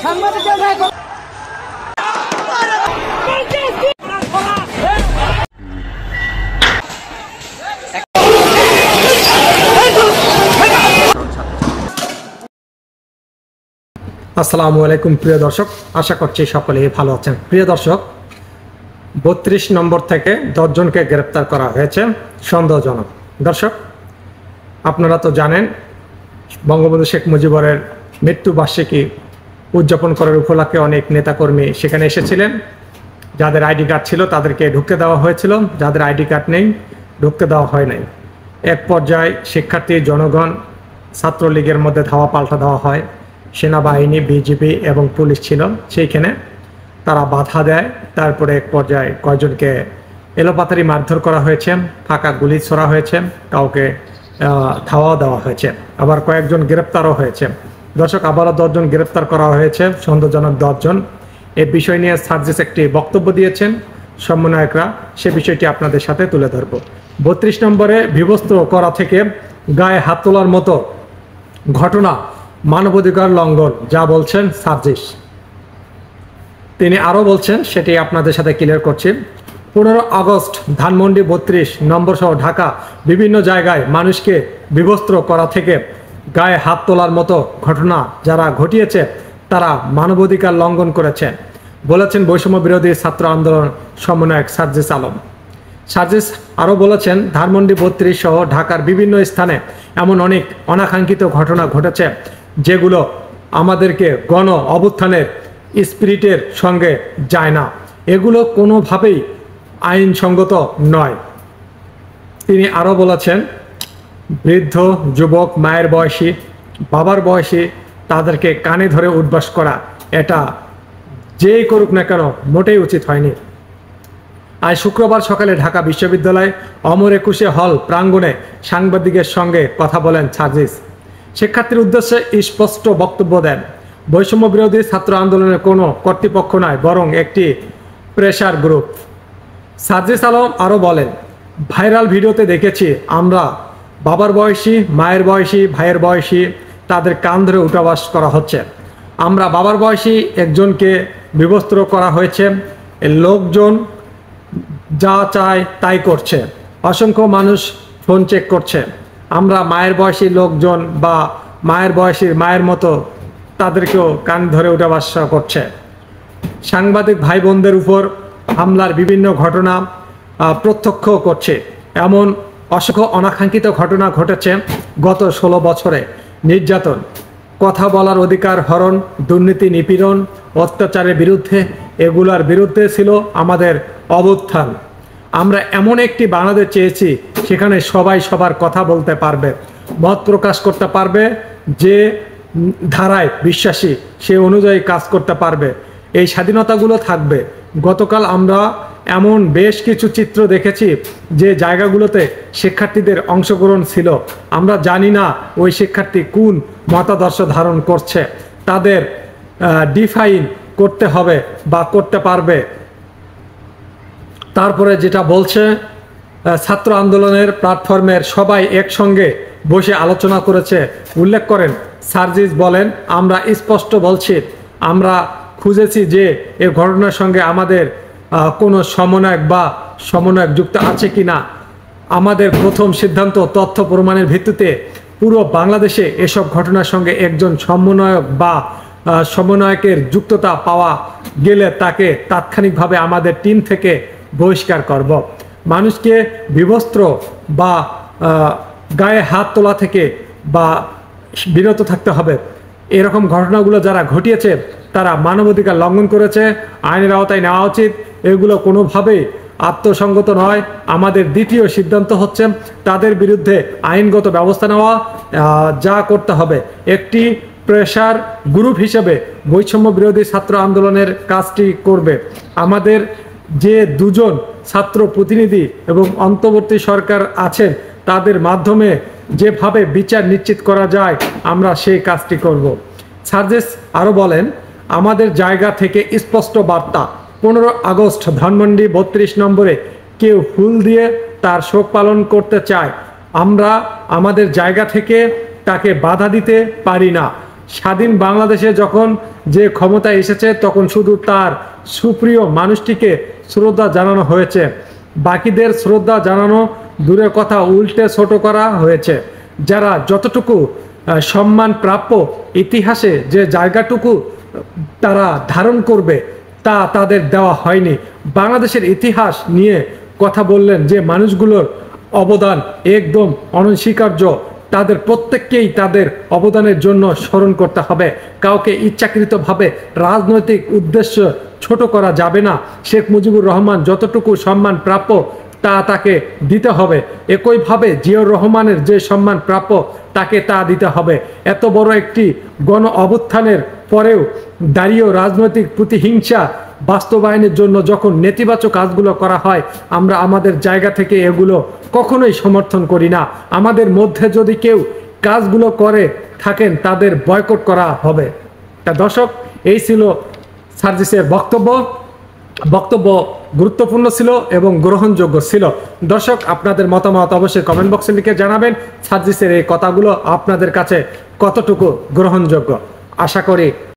আসসালামু আলাইকুম প্রিয় দর্শক, আশা করছি সকলেই ভালো আছেন। প্রিয় দর্শক, ৩২ নম্বর থেকে 10 জনকে গ্রেপ্তার করা হয়েছে সন্দেহজনক। দর্শক, আপনারা তো জানেন বঙ্গবন্ধু শেখ মুজিবুরের মৃত্যুবার্ষিকী উদযাপন করার উপলক্ষে অনেক নেতাকর্মী সেখানে এসেছিলেন। যাদের আইডি কার্ড ছিল তাদেরকে ঢুকতে দেওয়া হয়েছিল, যাদের আইডি কার্ড নেই ঢুকতে দেওয়া হয় নাই। এক পর্যায়ে শিক্ষার্থী, জনগণ, ছাত্রলীগের মধ্যে ধাওয়া পাল্টা দেওয়া হয়। সেনাবাহিনী, বিজিবি এবং পুলিশ ছিল সেইখানে, তারা বাধা দেয়। তারপরে এক পর্যায়ে কয়েকজনকে এলোপাতারি মারধর করা হয়েছে, ফাঁকা গুলি ছোড়া হয়েছে, কাউকে ধাওয়া দেওয়া হয়েছে, আবার কয়েকজন গ্রেপ্তারও হয়েছে। দর্শক, আবারও 10 জন গ্রেপ্তার করা হয়েছে, সন্দেহজনক 10 জন। এই বিষয় নিয়ে সার্জিস একটি বক্তব্য দিয়েছেন সমন্বয়করা, সে বিষয়টি আপনাদের সাথে তুলে ধরব। 32 নম্বরে বিবস্ত্র করা থেকে গায়ে হাত তোলার মতো ঘটনা মানবাধিকার লঙ্ঘন, যা বলছেন সার্জিস। তিনি আরও বলছেন, সেটি আপনাদের সাথে ক্লিয়ার করছি। 15 আগস্ট ধানমন্ডি 32 নম্বর সহ ঢাকা বিভিন্ন জায়গায় মানুষকে বিবস্ত্র করা থেকে গায়ে হাত তোলার মতো ঘটনা যারা ঘটিয়েছে তারা মানবাধিকার লঙ্ঘন করেছে বলেছেন বৈষম্য বিরোধী ছাত্র আন্দোলন সমন্বয়ক সার্জিস আলম। সার্জিস আরও বলেছেন, ধানমন্ডি 32 সহ ঢাকার বিভিন্ন স্থানে এমন অনেক অনাকাঙ্ক্ষিত ঘটনা ঘটেছে যেগুলো আমাদেরকে গণ অভ্যুত্থানের স্পিরিটের সঙ্গে যায় না, এগুলো কোনোভাবেই আইনসঙ্গত নয়। তিনি আরও বলেছেন, বৃদ্ধ, যুবক, মায়ের বয়সী, বাবার বয়সী তাদেরকে কানে ধরে উঠবাস করা, এটা যেই করুক না কেন মোটেই উচিত হয়নি। আজ শুক্রবার সকালে ঢাকা বিশ্ববিদ্যালয় অমর একুশে হল প্রাঙ্গণে সাংবাদিকের সঙ্গে কথা বলেন সার্জিস। শিক্ষার্থীর উদ্দেশ্যে স্পষ্ট বক্তব্য দেন, বৈষম্য বিরোধী ছাত্র আন্দোলনের কোনো কর্তৃপক্ষ নয়, বরং একটি প্রেসার গ্রুপ। সার্জিস আলম আরও বলেন, ভাইরাল ভিডিওতে দেখেছি আমরা বাবার বয়সী, মায়ের বয়সী, ভাইয়ের বয়সী তাদের কান ধরে উঠাবাস করা হচ্ছে। আমরা বাবার বয়সী একজনকে বিবস্ত্র করা হয়েছে, লোকজন যা চায় তাই করছে, অসংখ্য মানুষ ফোন চেক করছে। আমরা মায়ের বয়সী লোকজন বা মায়ের বয়সীর মায়ের মতো তাদেরকেও কান ধরে উঠাবাস করছে। সাংবাদিক ভাই বোনদের উপর হামলার বিভিন্ন ঘটনা প্রত্যক্ষ করছে। এমন অসংখ্য অনাকাঙ্ক্ষিত ঘটনা ঘটেছে গত 16 বছরে। নির্যাতন, কথা বলার অধিকার হরণ, দুর্নীতি, নিপীড়ন, অত্যাচারের বিরুদ্ধে, এগুলার বিরুদ্ধে ছিল আমাদের অভ্যুত্থান। আমরা এমন একটি বাংলাদেশ চেয়েছি সেখানে সবাই সবার কথা বলতে পারবে, মত প্রকাশ করতে পারবে, যে ধারায় বিশ্বাসী সে অনুযায়ী কাজ করতে পারবে, এই স্বাধীনতাগুলো থাকবে। গতকাল আমরা এমন বেশ কিছু চিত্র দেখেছি যে জায়গাগুলোতে শিক্ষার্থীদের অংশগ্রহণ ছিল। আমরা জানি না ওই শিক্ষার্থী কোন মতাদর্শ ধারণ করছে, তাদের ডিফাইন করতে হবে বা করতে পারবে। তারপরে যেটা বলছে, ছাত্র আন্দোলনের প্ল্যাটফর্মের সবাই একসঙ্গে বসে আলোচনা করেছে উল্লেখ করেন সার্জিস। বলেন, আমরা স্পষ্ট বলছি, আমরা খুঁজেছি যে এই ঘটনার সঙ্গে আমাদের কোনো সমন্বয়ক যুক্ত আছে কি না। আমাদের প্রথম সিদ্ধান্ত তথ্য প্রমাণের ভিত্তিতে পুরো বাংলাদেশে এসব ঘটনার সঙ্গে একজন সমন্বয়কের যুক্ততা পাওয়া গেলে তাকে তাৎক্ষণিকভাবে আমাদের টিম থেকে বহিষ্কার করব। মানুষকে বিবস্ত্র বা গায়ে হাত তোলা থেকে বা বিরত থাকতে হবে। এরকম ঘটনাগুলো যারা ঘটিয়েছে তারা মানবাধিকার লঙ্ঘন করেছে, আইনের আওতায় নেওয়া উচিত। এগুলো কোনোভাবেই আত্মসঙ্গত নয়। আমাদের দ্বিতীয় সিদ্ধান্ত হচ্ছে তাদের বিরুদ্ধে আইনগত ব্যবস্থা নেওয়া, যা করতে হবে। একটি প্রেসার গ্রুপ হিসেবে বৈষম্য বিরোধী ছাত্র আন্দোলনের কাজটি করবে। আমাদের যে 2 জন ছাত্র প্রতিনিধি এবং অন্তর্বর্তী সরকার আছেন তাদের মাধ্যমে যেভাবে বিচার নিশ্চিত করা যায় আমরা সেই কাজটি করব। সার্জিস আরও বলেন, আমাদের জায়গা থেকে স্পষ্ট বার্তা, 15 আগস্ট ধানমন্ডি 32 নম্বরে কেউ ফুল দিয়ে তার শোক পালন করতে চায়, আমরা আমাদের জায়গা থেকে তাকে বাধা দিতে পারি না। স্বাধীন বাংলাদেশে যখন যে ক্ষমতায় এসেছে তখন শুধু তার সুপ্রিয় মানুষটিকে শ্রদ্ধা জানানো হয়েছে, বাকিদের শ্রদ্ধা জানানো দূরের কথা, উল্টে ছোট করা হয়েছে। যারা যতটুকু সম্মান প্রাপ্য, ইতিহাসে যে জায়গাটুকু তারা ধারণ করবে তা তাদের দেওয়া হয়নি। বাংলাদেশের ইতিহাস নিয়ে কথা বললেন যে মানুষগুলোর অবদান একদম অনস্বীকার্য, তাদের প্রত্যেককেই তাদের অবদানের জন্য স্মরণ করতে হবে। কাউকে ইচ্ছাকৃতভাবে রাজনৈতিক উদ্দেশ্য ছোট করা যাবে না। শেখ মুজিবুর রহমান যতটুকু সম্মান প্রাপ্য তা তাকে দিতে হবে, একইভাবে জিয়াউর রহমানের যে সম্মান প্রাপ্য তাকে তা দিতে হবে। এত বড় একটি গণ অভ্যুত্থানের পরেও দাঁড়িয়েও রাজনৈতিক প্রতিহিংসা বাস্তবায়নের জন্য যখন নেতিবাচক কাজগুলো করা হয়, আমরা আমাদের জায়গা থেকে এগুলো কখনোই সমর্থন করি না। আমাদের মধ্যে যদি কেউ কাজগুলো করে থাকেন তাদের বয়কট করা হবে। তা দর্শক, এই ছিল সার্জিসের বক্তব্য গুরুত্বপূর্ণ ছিল এবং গ্রহণযোগ্য ছিল। দর্শক, আপনাদের মতামত অবশ্যই কমেন্ট বক্সে লিখে জানাবেন। সার্জিসের এই কথাগুলো আপনাদের কাছে কতটুকু গ্রহণযোগ্য। আশা করি